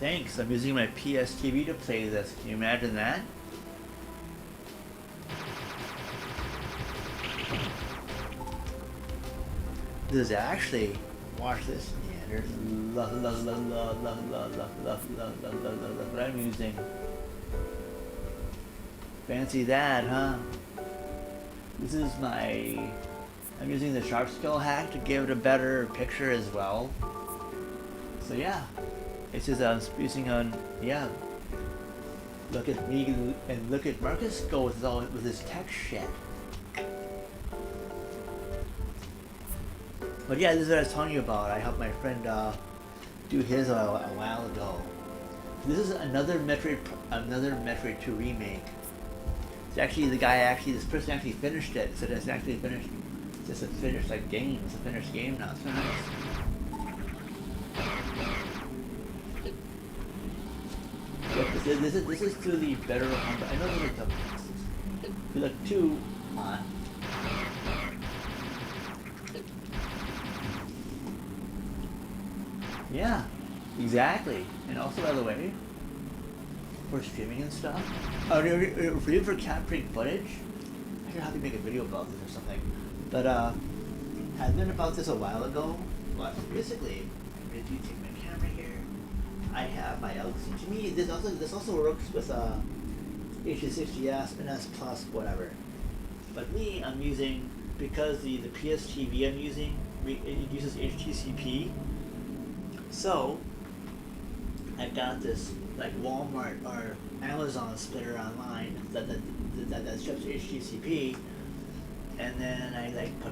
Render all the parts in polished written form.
Thanks, I'm using my PS TV to play this. Can you imagine that? This is actually, watch this. Yeah, there's what I'm using. Fancy that, huh? This is I'm using the sharp scale hack to give it a better picture as well. So yeah, it's just using yeah. Look at me and look at Marcus go with his tech shit. But yeah, this is what I was telling you about. I helped my friend do his a while ago. This is another Metroid 2 remake. It's actually this person actually finished it. So it's actually finished. It's just a finished game. It's a finished game now. It's so nice. This is to the better. I know there's a look two on. Yeah, exactly. And also, by the way, for streaming and stuff, for capturing footage, I should have to make a video about this or something. But I learned about this a while ago. But basically, if you take my camera here, I have my LC. To me, this also works with HD60S and S Plus, whatever. But me, I'm using, because the PS TV I'm using it uses HTCP. So I got this like Walmart or Amazon splitter online that ships HTCP, and then I put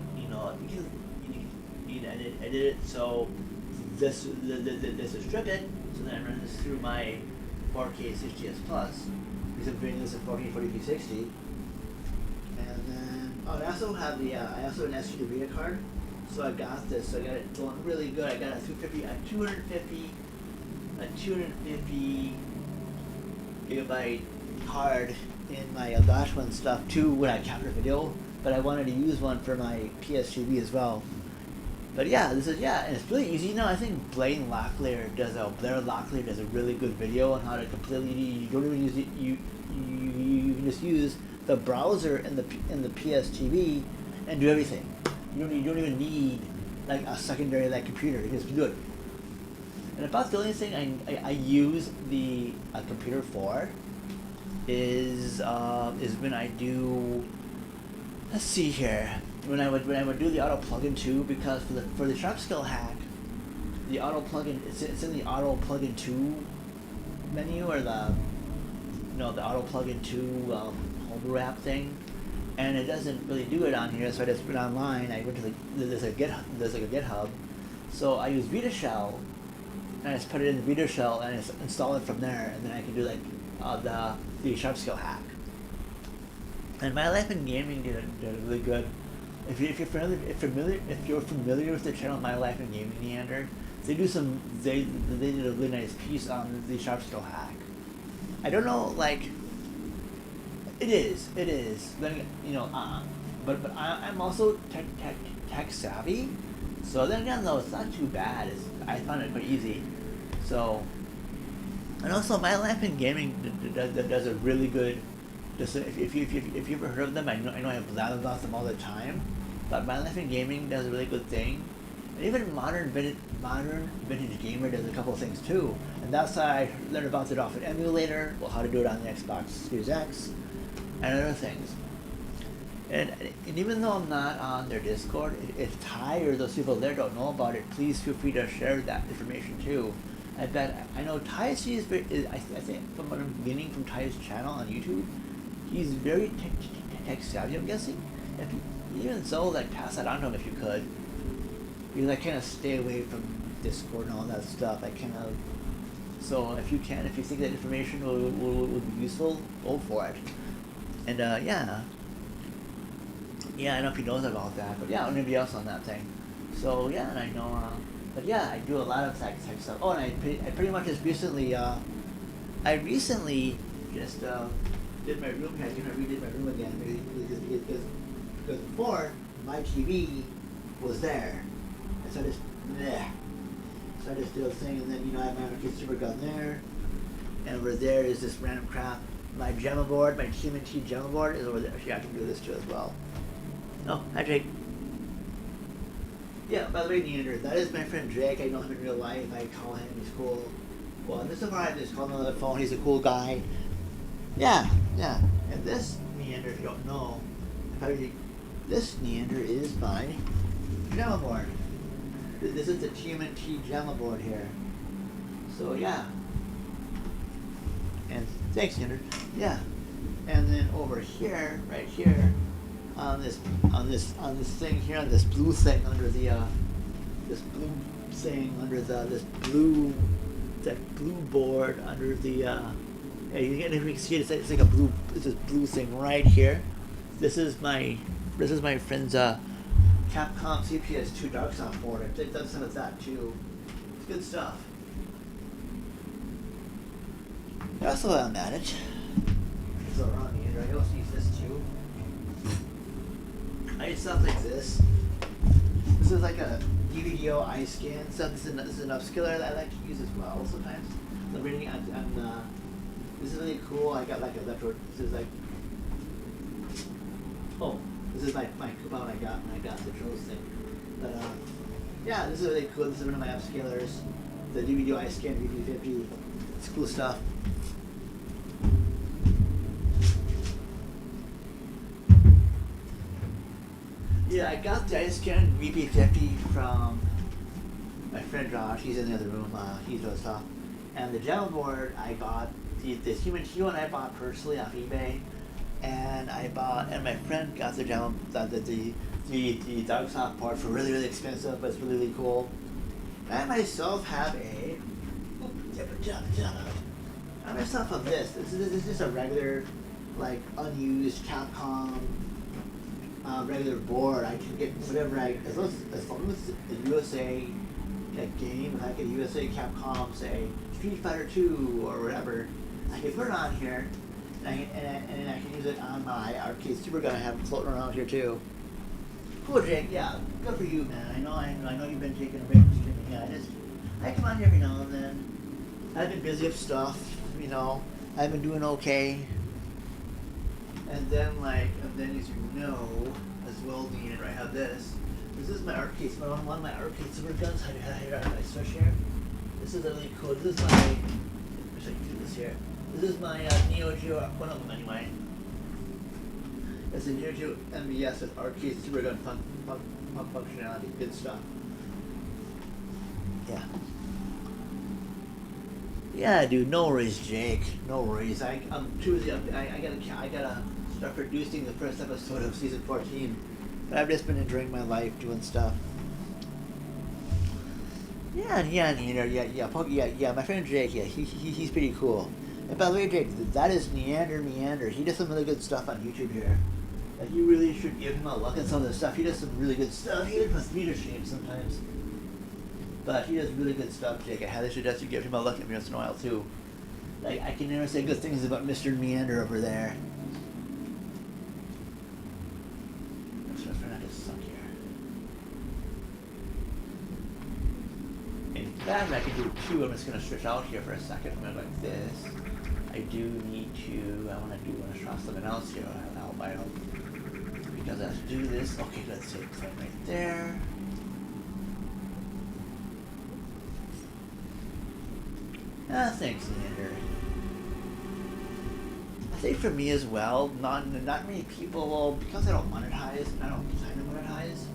I did it so this is strip it, so then I run this through my 4K 60S Plus because I'm doing this in 4K 40p60, and then I also have I also have an SD video card. So I got this. So I got it going really good. I got a 250 gigabyte card in my Elgato and stuff too when I capture video. But I wanted to use one for my PS TV as well. But yeah, and it's really easy now. I think Blair Locklear does a really good video on how to completely. You don't even use it. You can just use the browser in the PS TV and do everything. You don't even need a secondary computer. You just do it. And about the only thing I use the computer for is when I do. Let's see here. When I would do the auto plugin too, because for the sharp scale hack, the auto plugin it's in the auto plugin 2 menu, or the auto plugin 2 home wrap thing. And it doesn't really do it on here, so I just went online. I went to there's a GitHub, so I use Vita Shell, and I just put it in the Vita Shell and just install it from there, and then I can do the sharp scale hack. And My Life in Gaming did really good. If you're familiar with the channel My Life in Gaming Neander, they did a really nice piece on the sharp scale hack. I don't know It is. Then but I'm also tech savvy, so then again though it's not too bad. I found it quite easy. So, and also My Life in Gaming does a really good. If you ever heard of them, I know I blab about them all the time, but My Life in Gaming does a really good thing. And even Modern Vintage Gamer does a couple of things too, and that's how I learned about it off an emulator. Well, how to do it on the Xbox Series X. And other things. And even though I'm not on their Discord, if Ty or those people there don't know about it, please feel free to share that information too. I know Ty sees, I think from what I'm gleaning from Ty's channel on YouTube, he's very tech savvy, I'm guessing. Even so, pass that on to him if you could. Because I kind of stay away from Discord and all that stuff. So if you think that information will be useful, go for it. And yeah, I don't know if he knows about that, but yeah, anybody else on that thing. So yeah, and I know, but yeah, I do a lot of tech stuff. Oh, and I pretty much just recently, just did my room. I redid my room again because before my TV was there, and so I just So I just did a thing, and then I have my arcade super gun there, and over there is this random crap. My Gemma board, my TMNT Gemma board is over there. Actually, I can do this too as well. Oh, hi Jake. Yeah, by the way, Neander, that is my friend Jake. I know him in real life. I call him. He's cool. Well, this is where I just call him on the phone. He's a cool guy. Yeah. And this Neander, if you don't know, this Neander is my Gemma board. This is the TMNT Gemma board here. So yeah. And thanks, Neander. Yeah. And then over here, right here, on this thing here, on this blue thing under the this blue board under the yeah, you can see it, it's like a blue, it's this blue thing right here. This is my friend's Capcom CPS2 Darksoft board. I've done some of that too. It's good stuff. That's the way I manage. So around here, I also use this too. I use stuff like this. This is like a DVDO eye scan stuff. This is an upscaler that I like to use as well sometimes. I'm reading on this is really cool. I got like a Metroid. This is like, oh, this is my coupon I got when I got the Trolls thing. But yeah, this is really cool. This is one of my upscalers. The DVDO eye scan VP50. It's cool stuff. Yeah, I got the ice scan VP50 from my friend Josh. He's in the other room. He does stuff. And the Gemma board I bought, the Human Hero one I bought personally off eBay. And my friend got the Gemma, the Darksoft board for really, really expensive, but it's really, really cool. I myself have I myself have this. This is just a regular, like, unused Capcom regular board. I can get whatever as long as the USA game, if I get USA Capcom, say Street Fighter 2 or whatever, I can put it on here, and I can use it on my arcade super gun I have floating around here too. Cool, Jake. Yeah, good for you, man. I know you've been taking a break from streaming. Yeah, I come on here every now and then. I've been busy with stuff, I've been doing okay. And then as you know, as well, Dean, I have this. This is my arcade, one of my arcade super guns. I switch here. This is really cool. This is my, I wish I could do this here. This is my Neo Geo, one of them anyway. It's a Neo Geo MBS with arcade super gun functionality. Good stuff. Yeah. Yeah, dude. No worries, Jake. No worries. I'm too busy. I gotta start producing the first episode of season 14. But I've just been enjoying my life doing stuff. Yeah. My friend Jake. Yeah, he's pretty cool. And by the way, Jake, that is Meander. He does some really good stuff on YouTube here. Like, you really should give him a look at some of this stuff. He does some really good stuff. He even puts meter streams sometimes. But he does really good stuff, Jake. I highly suggest you give him a look every once in a while too. Like, I can never say good things about Mr. Meander over there. I'm just trying not to suck here. In fact, I can do two. I'm just going to switch out here for a second. I'm going to go like this. I do need to, I want to try something else here. Because I have to do this. Okay, let's see. It's right there. Thanks, Leander. I think for me as well, not many people, because I don't monetize, and I don't plan to monetize.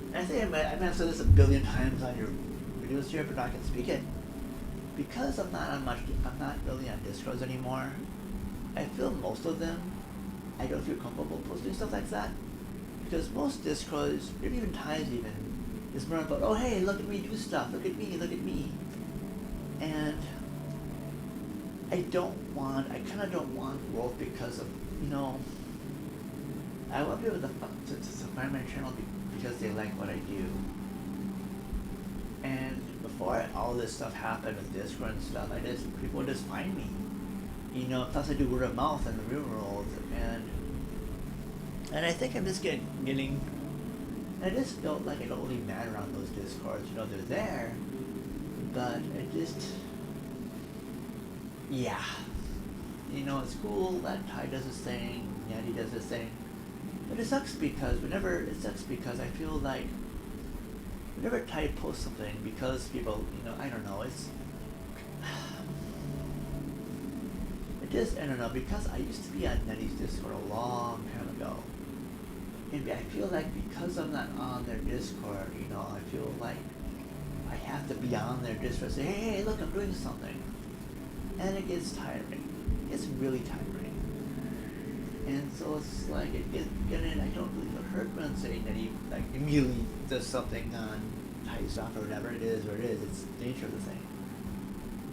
And I think I might have said this a billion times on your videos here, but I can speak it. Because I'm not really on Discords anymore, I feel most of them, I don't feel comfortable posting stuff like that. Because most Discords, maybe even Ties even, is more about, oh hey, look at me do stuff, look at me. And I kind of don't want growth because of, I want people to find my channel because they like what I do. And before all this stuff happened with Discord and stuff, people would just find me. Plus I do word of mouth in the real world, and I think I'm just getting And I just felt like I don't really matter on those Discords. You know, they're there, but it just, yeah. You know, it's cool that Ty does his thing, Yandy does his thing. But it sucks because I feel like whenever Ty posts something, because people, you know, I don't know, I don't know, because I used to be on Netty's Discord a long time ago. And I feel like because I'm not on their Discord, you know, I feel like I have to be on their Discord and say, hey, look, I'm doing something. And it gets tiring. It's really tiring. And so it's like, I don't really feel hurt when saying that he like immediately does something on Ty's stuff or whatever it is, it's the nature of the thing.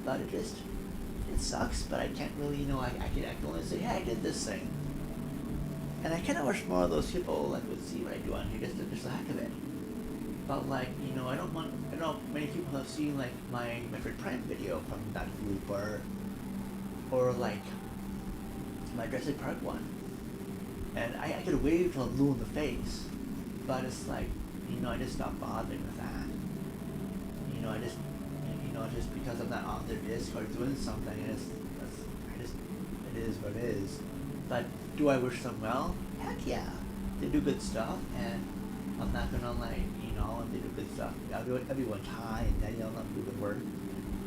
But it sucks, but I can't really, you know, I can only say, yeah, I did this thing. And I kind of wish more of those people like would see what I do on here, just the heck of it. But like, you know, I know many people have seen like my Metroid Prime video from that group or like my Jurassic Park one. And I could wave till I'm blue in the face, but it's like, you know, I just stopped bothering with that. You know, just because I'm not on their Discord doing something, it is what it is. But do I wish them well? Heck yeah. They do good stuff, and I'm not gonna like, you know, if they do good stuff, everyone's high, and then I'll not do good work.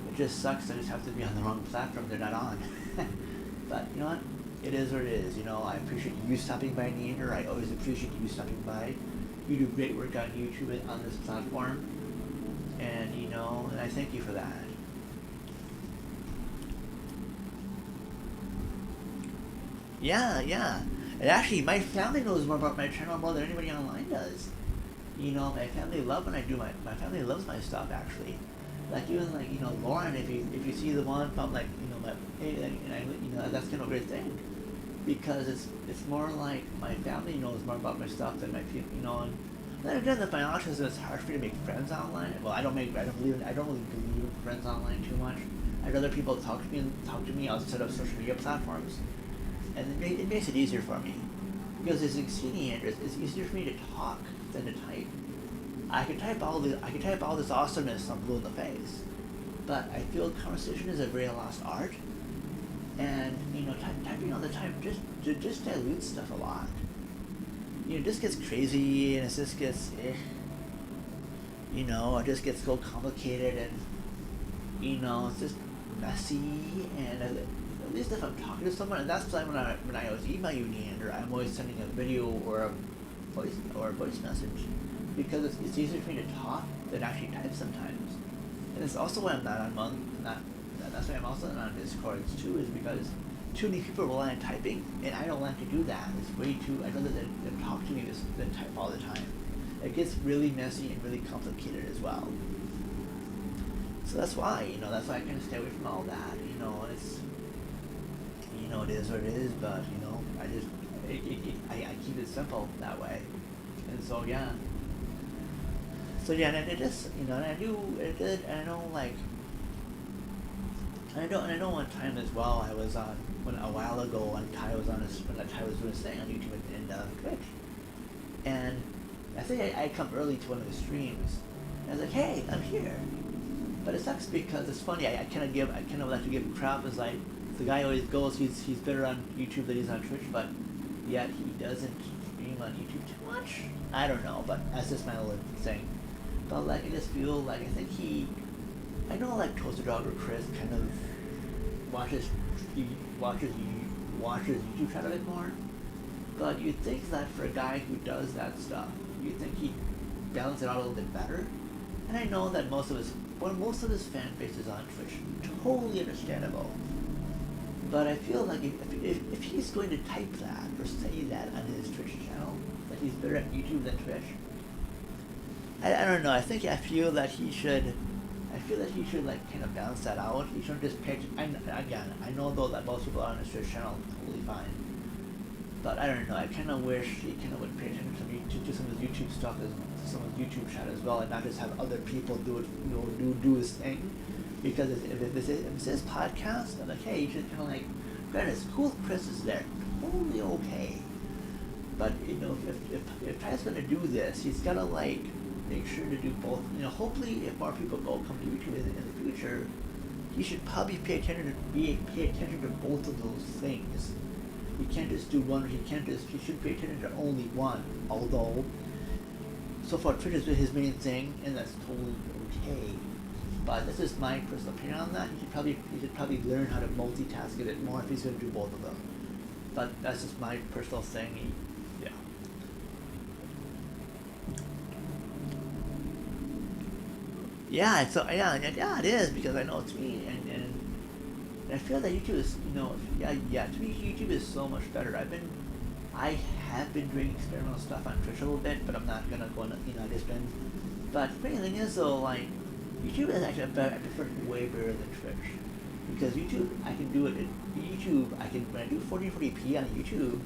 It just sucks, I just have to be on the wrong platform they're not on. But you know what? It is what it is. You know, I appreciate you stopping by, Neander. I always appreciate you stopping by. You do great work on YouTube and on this platform. And, you know, and I thank you for that. Yeah. And actually, my family knows more about my channel more than anybody online does. You know, my family love when I do my family loves my stuff, actually. Like, even like, you know, Lauren, if you see the one from like, you know, my, hey, like, and I, you know, that's kind of a great thing. Because it's more like my family knows more about my stuff than my people, you know. And then again, the financial is it's hard for me to make friends online. Well, I don't really believe in friends online too much. I'd rather people talk to me outside of social media platforms, and it makes it easier for me because it's easier for me to talk than to type. I can type all this awesomeness on blue in the face, but I feel conversation is a very lost art. And, you know, typing all the time just dilutes stuff a lot. You know, it just gets crazy, and it just gets, you know, it just gets so complicated, and, you know, it's just messy, and at least if I'm talking to someone, and that's why when I always email you, Neander, I'm always sending a video or a voice message, because it's easier for me to talk than actually type sometimes. And it's also why that's why I'm also not on Discords too, is because too many people rely on typing, and I don't like to do that. It's way too, I'd rather than talk to me than type all the time. It gets really messy and really complicated as well. So that's why, you know, I kind of stay away from all that, you know, and it's, you know, it is what it is, but, you know, I keep it simple that way. And so, yeah. So, yeah, and it just, you know, and I know, like, and I know one time as well, I was on, a while ago, when Ty was doing his thing on YouTube and Twitch. And I think I come early to one of the streams, and I was like, hey, I'm here. But it sucks because it's funny, I kind of like to give him crap, as like, the guy always goes, he's better on YouTube than he's on Twitch, but yet he doesn't stream on YouTube too much. I don't know, but that's just my little thing. But like, I just feel like, I know like Toaster Dog or Chris kind of watches YouTube channel a bit more, but you'd think that for a guy who does that stuff, you'd think he'd balance it out a little bit better. And I know that most of his fan base is on Twitch, totally understandable. But I feel like if he's going to type that or say that on his Twitch channel, that he's better at YouTube than Twitch, I don't know. I feel that he should like kind of balance that out. He shouldn't just pick. Again, I know though that most people on his Twitch channel totally fine, but I don't know. I kind of wish he kind of would pay attention to some of his YouTube stuff, some of his YouTube chat as well, and not just have other people do it. You know, do his thing. Because if it's his podcast, I'm like, hey, you should kind of like, granted, it's cool if Chris is there, totally okay. But if Ty's gonna do this, he's gotta like make sure to do both. Hopefully, if more people come to YouTube in the future, he should probably pay attention to both of those things. He can't just do one. He should pay attention to only one. Although, so far Twitch is his main thing, and that's totally okay. But this is my personal opinion on that. He should probably learn how to multitask a bit more if he's gonna do both of them. But that's just my personal thing. Yeah, it is, because I know it's me, and I feel that YouTube is, to me YouTube is so much better. I have been doing experimental stuff on Twitch a little bit, but I'm not gonna go into, but the funny thing is though, like, YouTube is actually I prefer it way better than Twitch, because YouTube, I can do it, when I do 1440p on YouTube,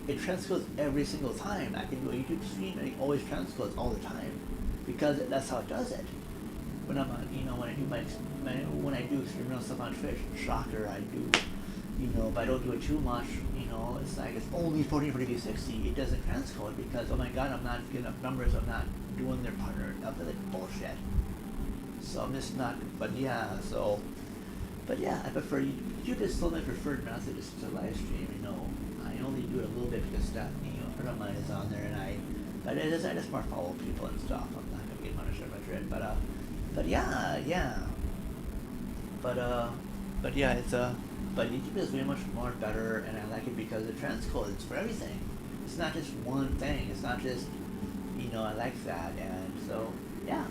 it transcodes every single time. I can do a YouTube stream and it always transcodes all the time, because that's how it does it. When I'm on, when I do experimental stuff on Twitch, shocker, I do, but I don't do it too much, it's like, it's only 1440p 60, it doesn't transcode, because, oh my god, I'm not getting enough numbers, I'm not doing their partner, I feel like bullshit. So I'm just not, I prefer, YouTube is still my preferred method to live stream, I only do it a little bit because stuff, a friend of mine is on there, and I just more follow people and stuff. I'm not gonna get monetized by it, but YouTube is way much more better, and I like it because it transcodes for everything. It's not just one thing. It's not just, I like that, and so yeah.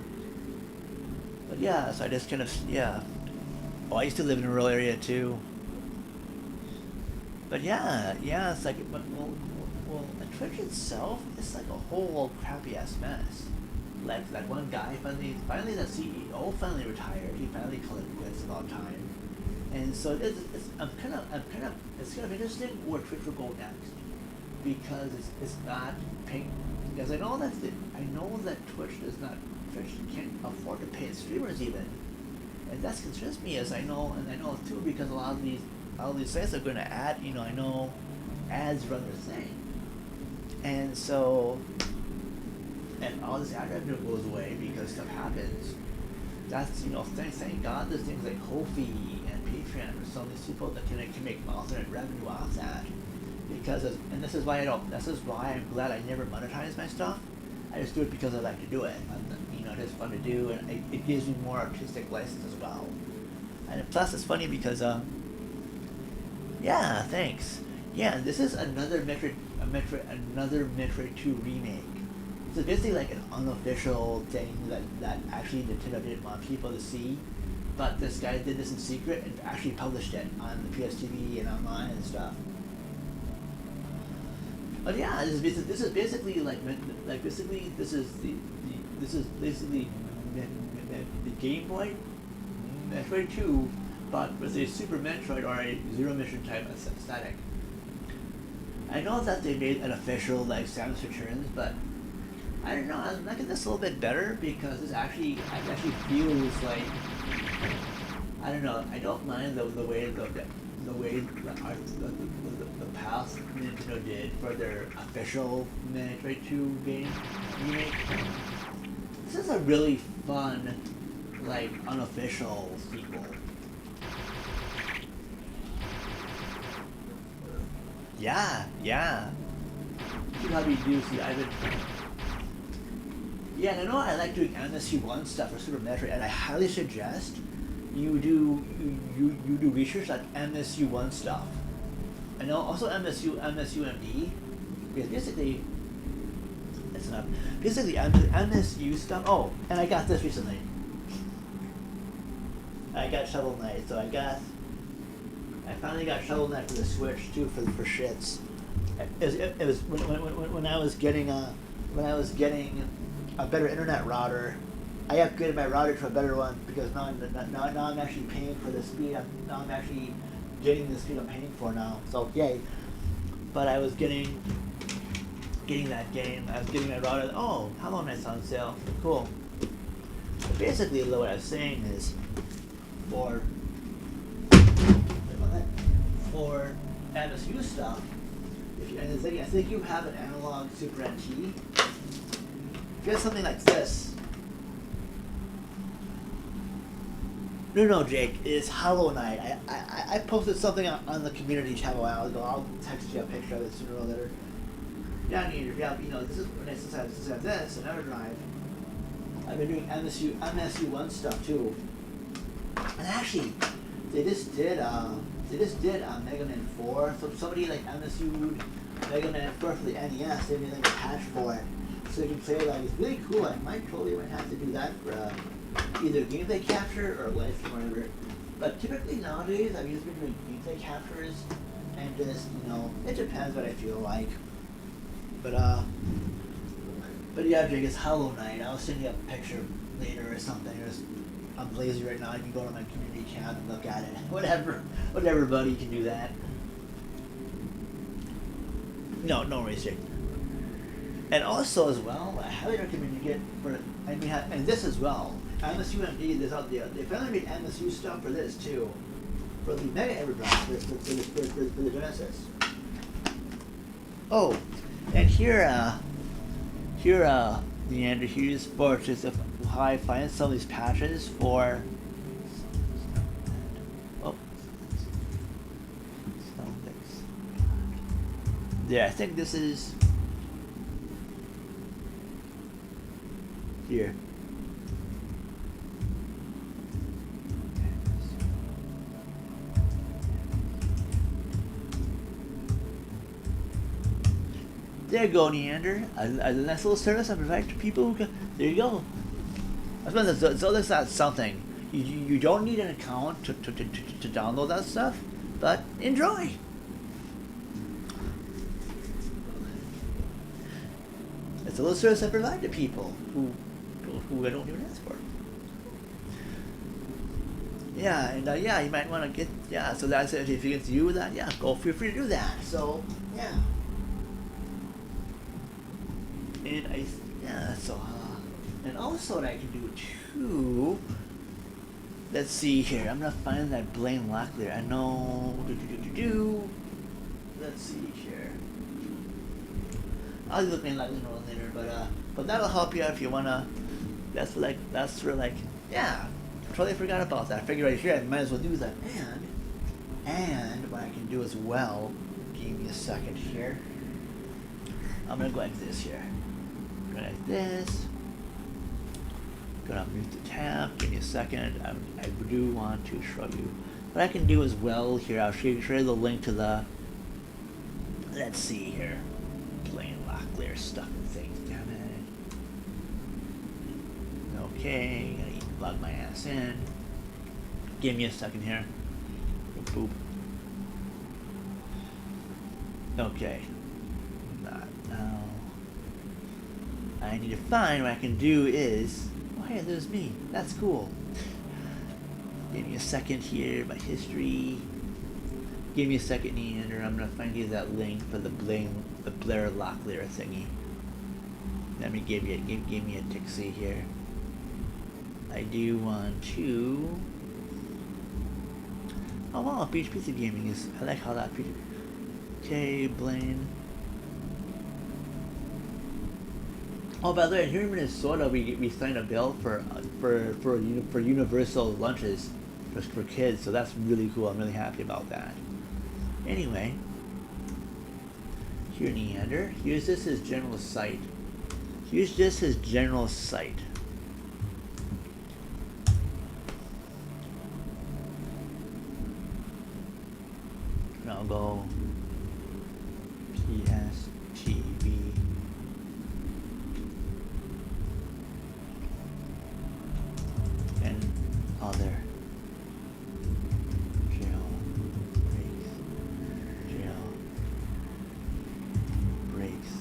But yeah, so I just kind of Oh, I used to live in a rural area too. But yeah, it's like, well, the Twitch itself is like a whole crappy ass mess. Like that one guy finally the CEO finally retired. He finally called it quits about time. And so it's kind of interesting where Twitch will go next, because it's not paying. Because I know that Twitch can't afford to pay its streamers even, and that concerns me. As I know too, because a lot of these sites are going to add. I know ads run their thing, and so. And all this ad revenue goes away because stuff happens. That's, thank God there's things like Ko-fi and Patreon for some of these people that can make alternate revenue off that. Because, and this is why I'm glad I never monetize my stuff. I just do it because I like to do it. It's fun to do, and it gives me more artistic license as well. And plus it's funny because, yeah, thanks. Yeah, this is another Metroid 2 remake. So basically like an unofficial thing that actually Nintendo didn't want people to see, but this guy did this in secret and actually published it on the PSTV and online and stuff. But yeah, this is basically the Game Boy Metroid 2, but with a Super Metroid or a Zero Mission type aesthetic. I know that they made an official like Samus Returns, but I don't know, I like this a little bit better because it actually feels like, I don't know, I don't mind the way the path Nintendo did for their official Metroid 2 game remake. This is a really fun, like, unofficial sequel. Yeah. You probably do see Yeah, and I know I like doing MSU1 stuff for Super Metroid, and I highly suggest you do research on MSU1 stuff. I know also MSUMD, because basically MSU stuff. Oh, and I got this recently. I got Shovel Knight, so I finally got Shovel Knight for the Switch too, for shits. It was when I was getting a better internet router. I upgraded my router to a better one because now I'm actually paying for the speed. Now I'm actually getting the speed I'm paying for now. So yay! But I was getting that game. I was getting my router. Oh, Hollow Knight's on sale. Cool. But basically, what I was saying is, for MSU stuff, I think you have an analog Super NT. If you have something like this. No, Jake, it's Hollow Knight. I posted something on the community chat a while ago. I'll text you a picture of it sooner or later. Down here, if you have, this is since I have this, another drive. I've been doing MSU1 stuff too. And actually, they just did Mega Man 4. So somebody like MSU'd Mega Man 4 for the NES. They made like a patch for it, so you can play it. Like, it's really cool. I might have to do that for either gameplay capture or Livestream or whatever. But typically nowadays, I've just been doing gameplay captures and just it depends what I feel like. But yeah, Jake, it's Hollow Knight. I'll send you a picture later or something. I'm lazy right now. You can go to my community tab and look at it. Whatever, buddy, you can do that. No worries, Jake. And also as well, I highly recommend you get and this as well. MSU MD, they finally made MSU stuff for this too, for the Mega Everdrive for the Genesis. Oh, and here, Neander, here's for just how I find some of these patches for. Oh, yeah, I think this is here. There you go, Neander. A nice little service I provide to people who can. There you go. I suppose that's not something. You don't need an account to download that stuff, but enjoy. It's a little service I provide to people who I don't even ask for. Yeah, and you might want to get So that's it. If you get to do that, feel free to do that. So yeah. And also what I can do too. Let's see here. I'm gonna find that Blaine Locklear. I know. Let's see here. I'll do Blaine Locklear later, but that'll help you if you wanna. That's totally forgot about that. I figured right here I might as well do that. And what I can do as well. Give me a second here. I'm gonna go like this here. Like this. Gonna mute the tab. Give me a second. I do want to show you what I can do as well here. I'll show you the link to the. Let's see here. Plain Locklear stuff and things. Damn it. Okay. Gotta log my ass in. Give me a second here. Boop. Okay. Not now. I need to find what I can do is. Oh, hey, there's me. That's cool. Give me a second here. My history. Give me a second, Neander. I'm gonna find you that link for the Blair Locklear thingy. Let me give me a tixie here. I do want to. Oh wow, Beach Pizza Gaming is. I like how that. Okay, Blaine. Oh, by the way, here in Minnesota, we signed a bill for universal lunches for kids, so that's really cool. I'm really happy about that. Anyway, here Neander, here's just his general site. Here's just his general site. And I'll go PSTV. And other jail breaks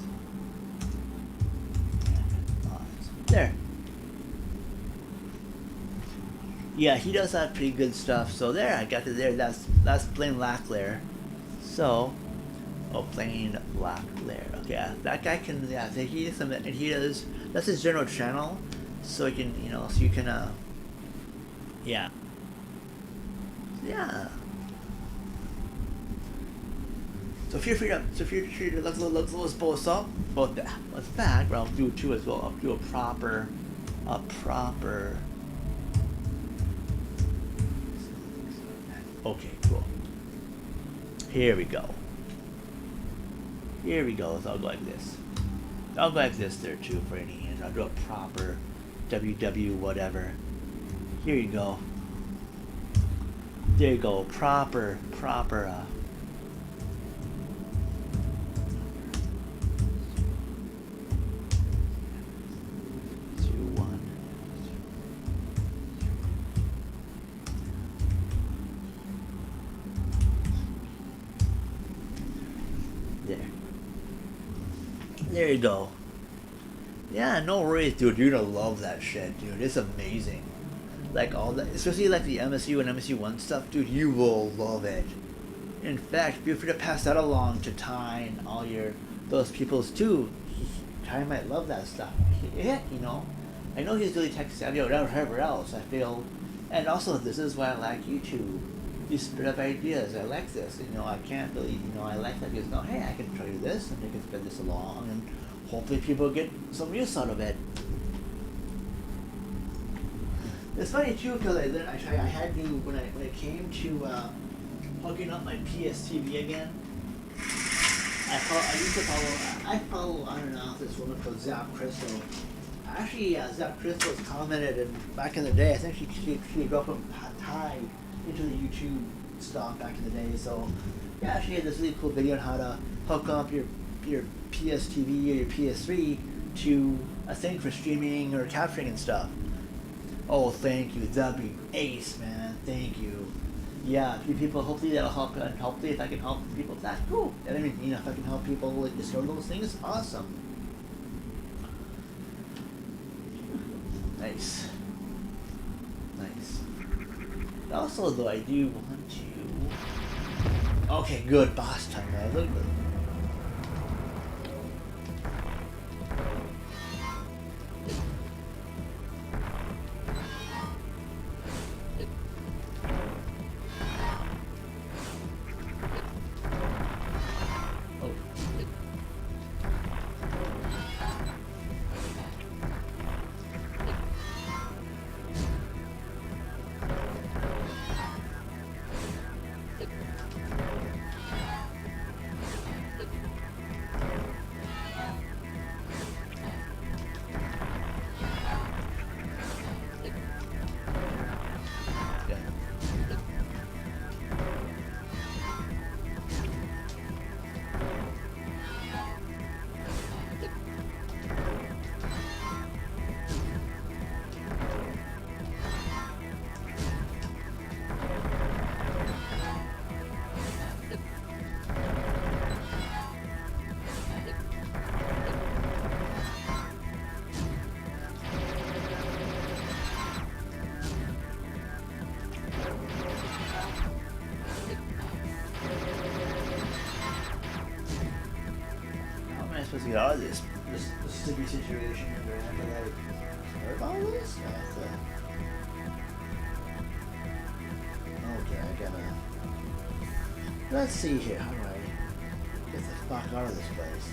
and odds. There. Yeah, he does have pretty good stuff. So there, I got to there. That's Blaine Locklear. So, Blaine Locklear. Okay, that guy can. Yeah, so he does some, and he does. That's his general channel. So you can, so you can. Yeah. So feel free to look those posts up. Both the fact, but I'll do two as well. I'll do a proper. Okay, cool. Here we go. So I'll go like this. I'll go like this there too for any hands. I'll do a proper WW whatever. Here you go. There you go. Proper. 2, 1. There you go. Yeah, no worries, dude. You're gonna love that shit, dude. It's amazing. Like all that, especially like the MSU and MSU1 stuff, dude. You will love it. In fact, feel free to pass that along to Ty and all those peoples too. Ty might love that stuff. Yeah, you know. I know he's really tech savvy or whatever else. I feel, and also this is why I like YouTube. You spit up ideas. I like this. You know, I can't really, I like that because now, hey, I can try this and I can spread this along, and hopefully people get some use out of it. It's funny too because I had to when it came to hooking up my PSTV again. I follow I don't know this woman called Zap Crystal. Actually, Zap Crystal has commented, and back in the day, I think she grew up in Thai into the YouTube stuff back in the day. So yeah, she had this really cool video on how to hook up your PSTV or your PS3 to a thing for streaming or capturing and stuff. Oh, thank you. That'd be ace, man. Thank you. Yeah, a few people. Hopefully that'll help. And hopefully, if I can help people, that's cool. And I mean, if I can help people like discover those things, awesome. Nice. Also, though, I do want to. Okay, good. Boss time, man. Look. Supposed to get out of this sticky situation and after that heard all this? Okay, I gotta. Let's see here. How do I get the fuck out of this place?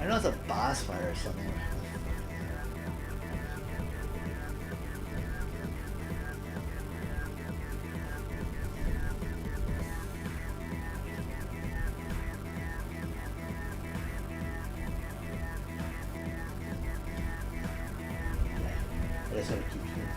I know it's a boss fight or something. I just gotta keep here.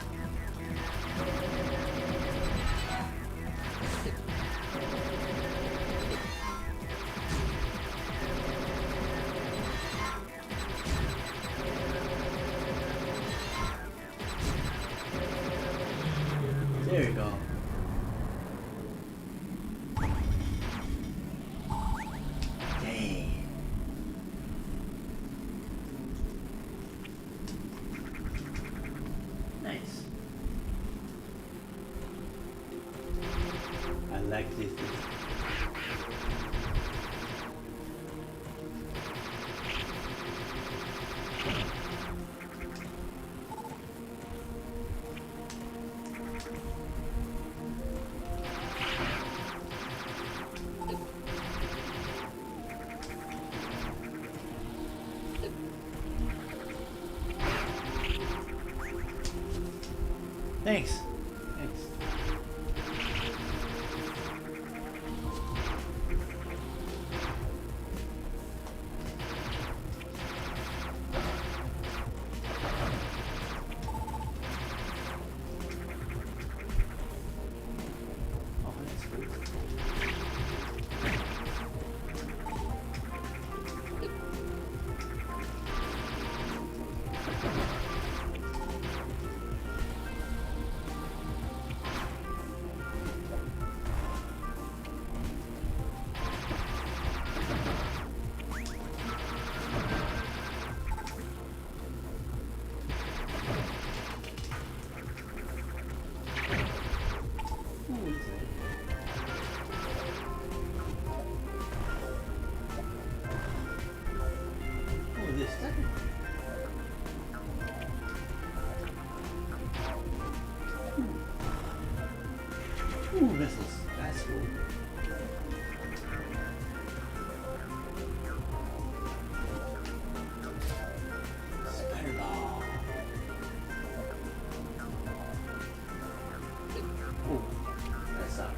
There you go. Dang. Nice. I like this. Thanks. Thanks. Oh, that's good. This second. Ooh, missiles. That's cool. Spider ball. Ooh, that's up.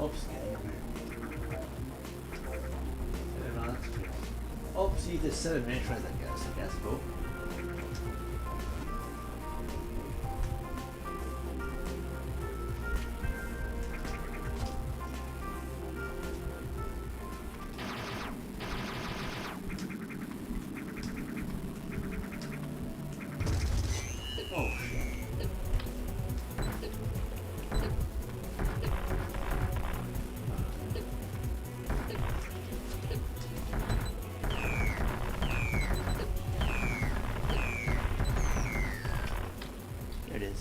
Oops, oh, see, there's 7 Metroids, I guess. That's cool. Oh, shit. It is.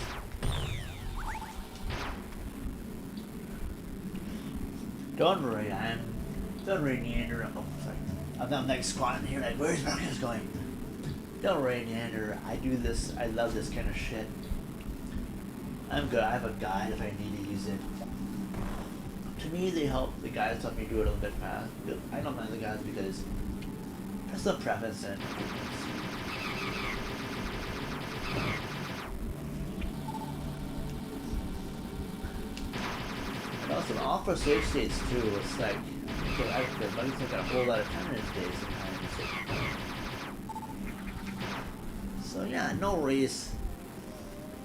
Don't worry, don't worry, Neander. Oh, sorry. I'm like squatting here, like, where's Marcus going? Don't worry, Neander. I do this. I love this kind of shit. I'm good. I have a guide if I need to use it. To me, they help. The guides help me do it a little bit fast. I don't mind the guides because there's some preference in it. And also, all for save states too. It's like the bugs take a whole lot of time these days sometimes. So yeah, no worries.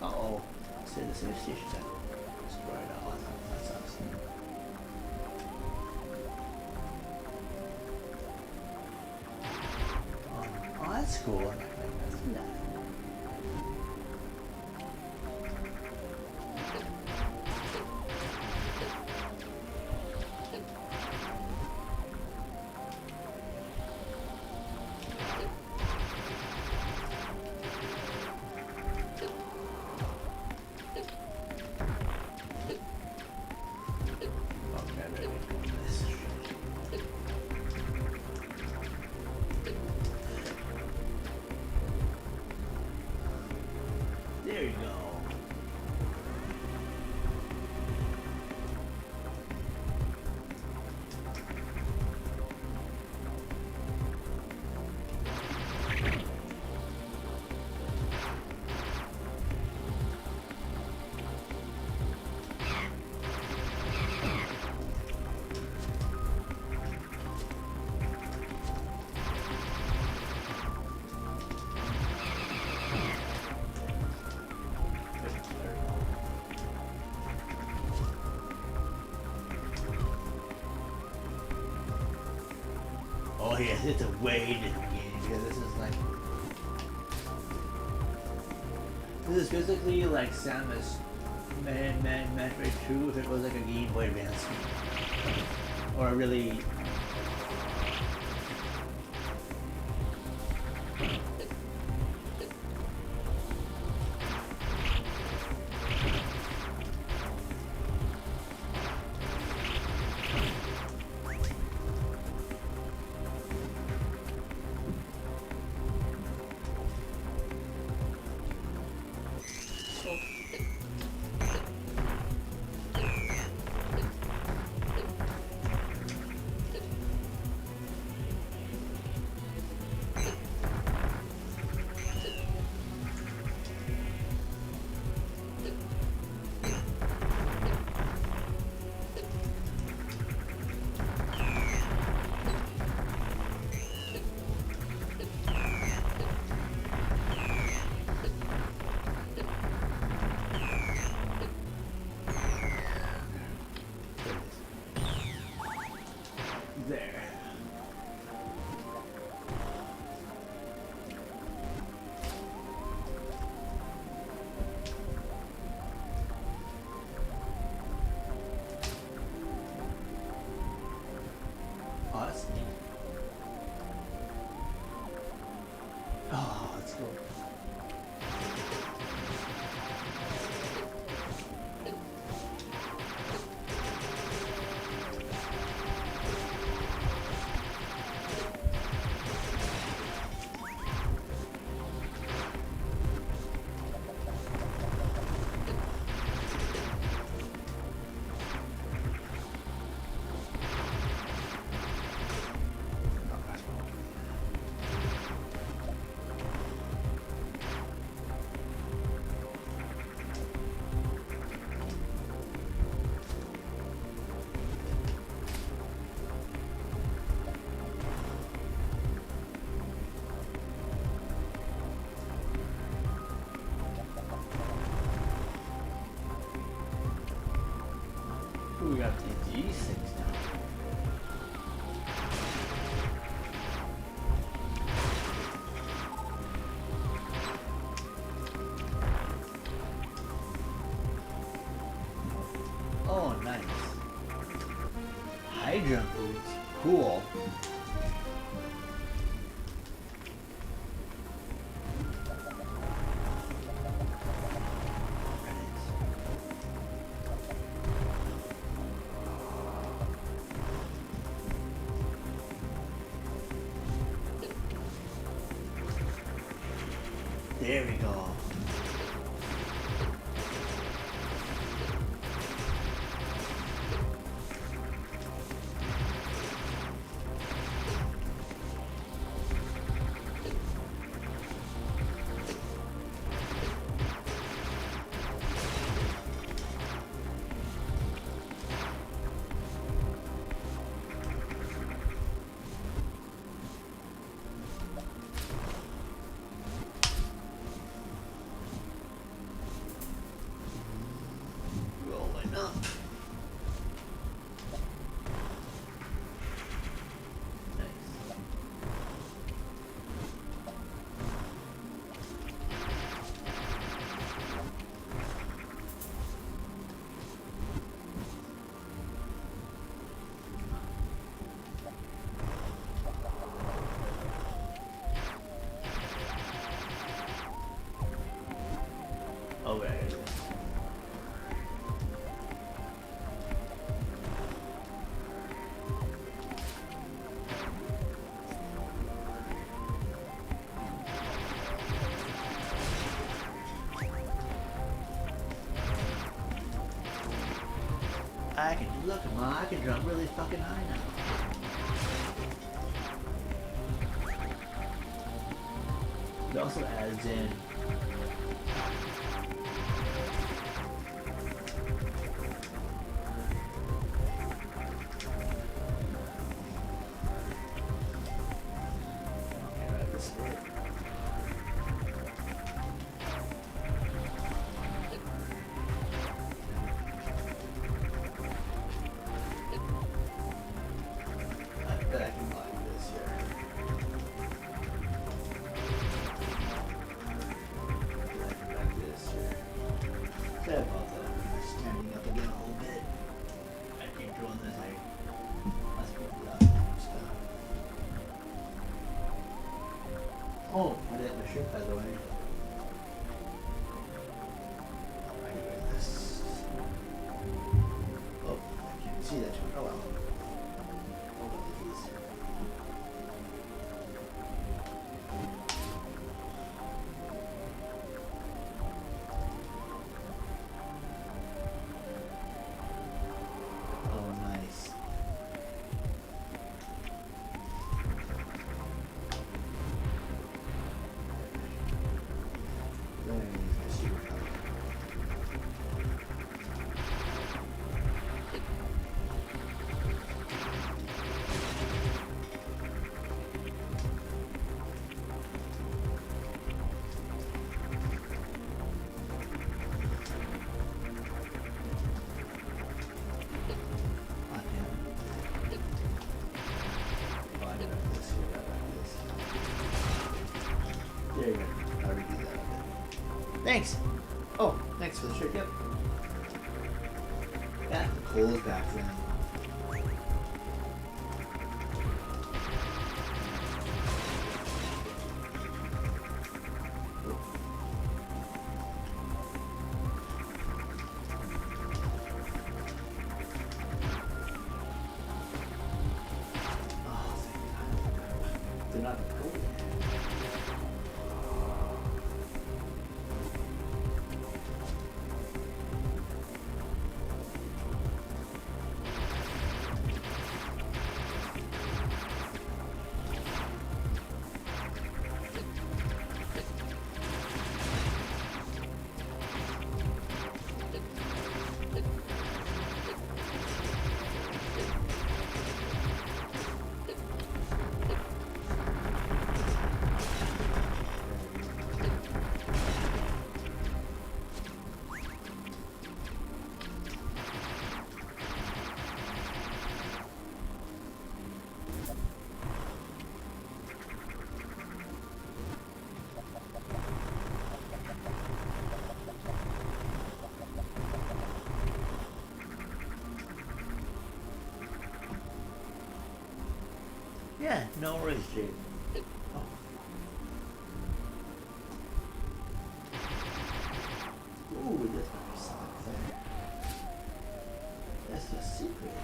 Uh-oh. Say the save station got destroyed. Oh, that sucks. Oh, that's cool. That's nice. yes, it's a way different game because this is like this is basically like Samus Metroid 2 if it was like a Game Boy Advance game. Or a really there. Oh, that's neat. Oh, that's cool. Ooh, we got these things now. Oh, nice. Hydra boots. Cool. There we go. Rolling up. Nice. Okay. I can look, Ma, I can jump really fucking high now. It also adds in I bet I can like this here. after one that's like, must be rough and stuff. Oh, I did my shirt by the way. I can wear this. Oh, I can't see that too much. Oh well. Oh well, these. Oh, nice. Very nice. Super color. Oh, damn. Oh, I gotta have this here. I got this. There you go. I'll redo that a bit. Thanks! Oh, thanks for the shirt, yep. Yeah, the coal is back then. Oh, thank God. They're not cool yet. Yeah, no worries, Jade. Oh. Ooh, this might be something there. That's the secret.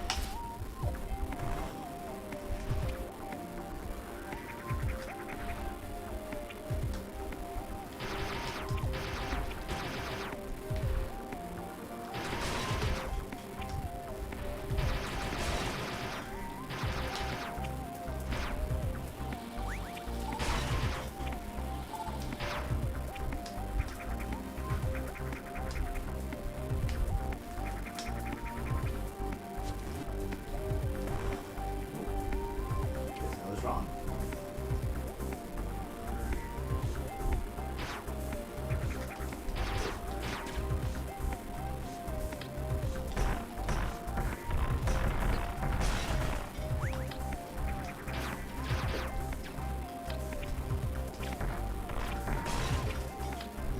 Guess I was wrong.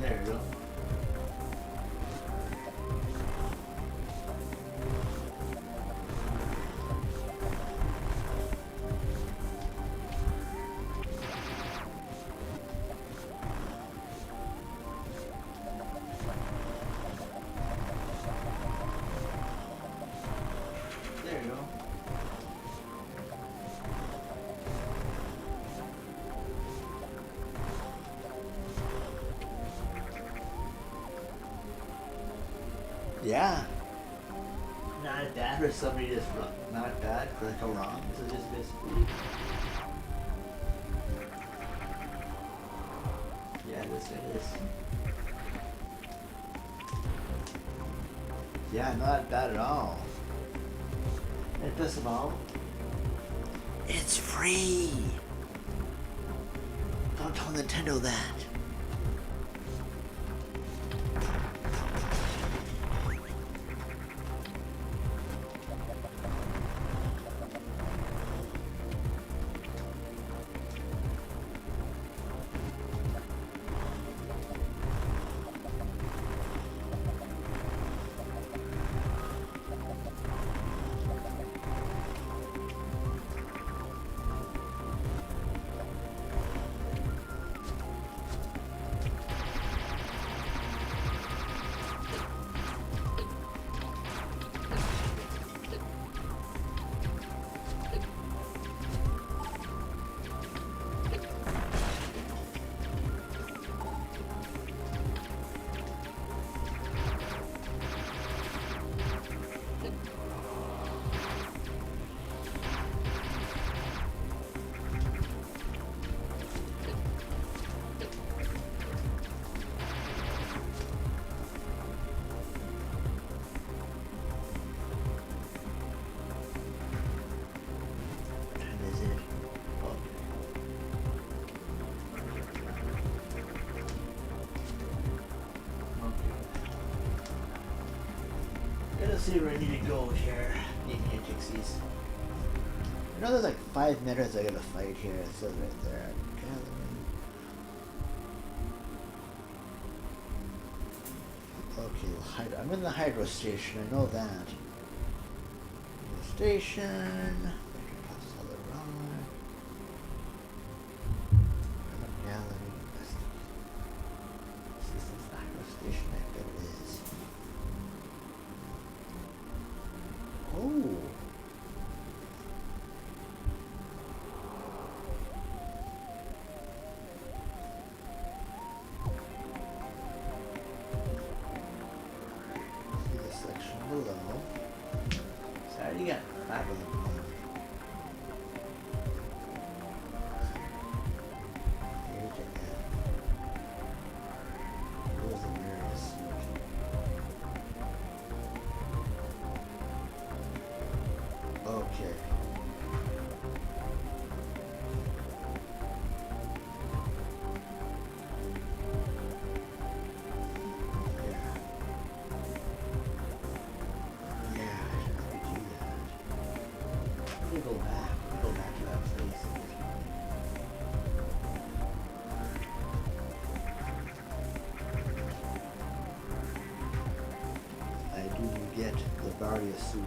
There you go. There you go. Yeah. Not bad for somebody just not bad for like a wrong. So just basically. Yeah, this it is. Yeah, not bad at all. And best of all, it's free. Don't tell Nintendo that. see where I need to go here. Need me Pixies. I know there's like 5 minutes I gotta fight here. It says right there. Okay, I'm in the hydro station. I know that. Hydro station. Suit.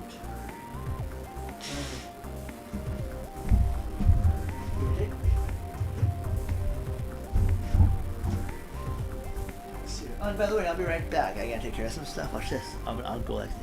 Oh, and by the way, I'll be right back. I gotta take care of some stuff. Watch this. I'll go like this.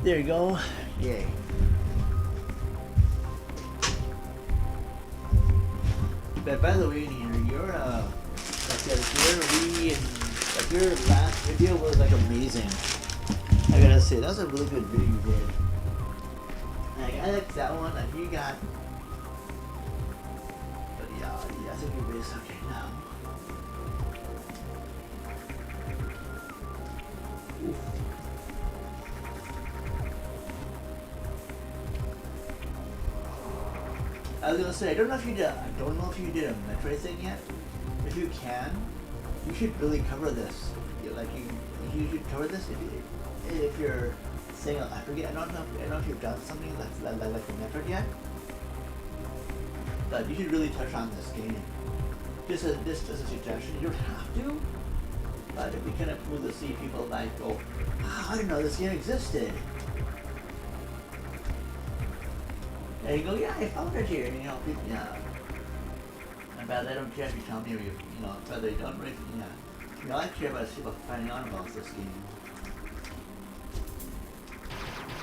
There you go. Yay. But by the way, your your last video was like amazing. I gotta say, that was a really good video you did. Like, I liked that one. Like, you got. But yeah, I think your video's okay now. Oof. I was gonna say, I don't know if you did a Metroid thing yet. If you can, you should really cover this. You should cover this if you're saying, I forget. I don't know if you've done something like the Metroid yet. But you should really touch on this game. Just as a suggestion. You don't have to, but it'd be kind of cool to see people like go, wow, I didn't know this game existed. And you go, yeah, I found it here, and people, yeah. And by that, I don't care if you tell me, or whether you don't, really, yeah. I care about people finding out about this game.